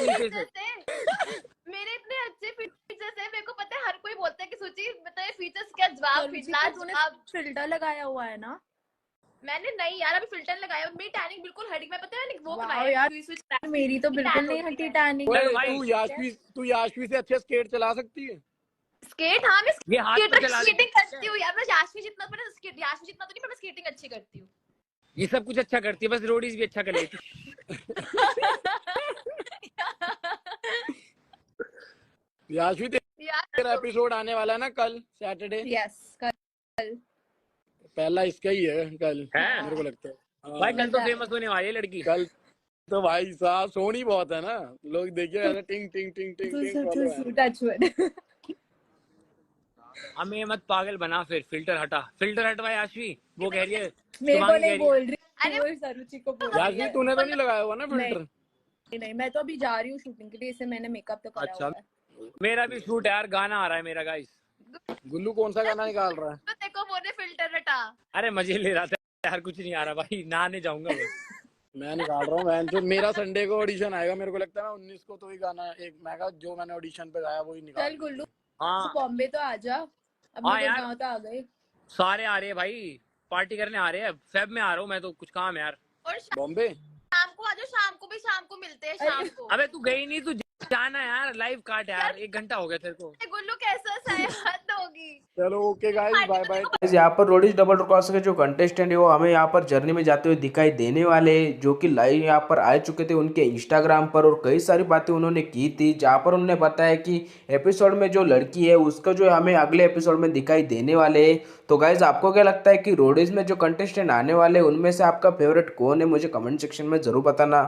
नीचे से। मेरे इतने अच्छे फीचर्स है, मेरे को पता है हर कोई बोलता है कि सूची बताए फीचर्स क्या, जवाब लाजवाब। फिल्टर लगाया हुआ है ना? मैंने नहीं यार अभी फिल्टर लगाया, मेरी टैनिंग बिल्कुल हट गई। मैं पता है वो वाह यार, मेरी तो बिल्कुल नहीं हटी टैनिंग। तू याशवी से अच्छे स्केट चला सकती है। स्केट? हाँ मैं ये हाथ पे चला स्केटिंग करती हूँ यार, मैं याशवी जितना तो नहीं, पर मैं स्केटिंग अच्छी करती हूँ। ये सब कुछ अच्छा करती है, बस रोडीज भी अच्छा कर लेती। याशवी तेरा एपिसोड आने वाला है ना कल सैटरडे? यस, कल पहला इसका ही है कल है? मेरे को लगता है। भाई कल तो फेमस होने वाली है लड़की। कल तो भाई साहब सोनी बहुत है ना, लोग देखिए टिंग टिंग टिंग टिंग टिंग। टचवुड। हमें मत पागल बना, फिल्टर हटवा याशवी। वो कह रही है मेरे को नहीं बोल रही, वो सरुचि को बोल रही याशवी, है। तूने तो नहीं लगाया हुआ ना फिल्टर? नहीं, मैं तो अभी जा रही हूँ शूटिंग के लिए, इससे मैंने मेकअप तो करा हुआ है। मेरा भी शूट है यार, गाना आ रहा है मेरा गाइस। गुल्लू कौन सा गाना निकाल रहा है? तो देखो बोले फिल्टर हटा। अरे मजे ले रहा था यार, कुछ नहीं आ रहा भाई, नहाने जाऊंगा मैं निकाल रहा हूँ जो मेरा संडे को ऑडिशन आएगा, मेरे को लगता है मैं 19 को तो ही गाना एक मैं जो मैंने ऑडिशन पे गाया वही निकाल। चल गुल्लू, हाँ बॉम्बे तो आ जा, अब हाँ मेरे यार, गाँव तो आ गए। सारे आ रहे हैं भाई, पार्टी करने आ रहे हैं। फेब में आ रहा हूँ मैं तो, कुछ काम है यार। और बॉम्बे शाम को आ जाओ, शाम को मिलते हैं शाम को। अबे तू गई नहीं, तू जाना यार, लाइव काट यार, 1 घंटा हो गया तेरे को। गुल्लू कैसा सा है, हद होगी। चलो ओके गाइस, बाय बाय। यहाँ पर रोडीज डबल क्रॉस के जो कंटेस्टेंट है वो हमें यहाँ पर जर्नी में जाते हुए दिखाई देने वाले हैं, जो कि लाइव यहाँ पर आ चुके थे उनके इंस्टाग्राम पर, और कई सारी बातें उन्होंने की थी, जहाँ पर उन्होंने बताया कि एपिसोड में जो लड़की है उसका जो हमें अगले एपिसोड में दिखाई देने वाले है। तो गाइज आपको क्या लगता है कि रोडीज में जो कंटेस्टेंट आने वाले हैं उनमें से आपका फेवरेट कौन है? मुझे कमेंट सेक्शन में जरूर बताना।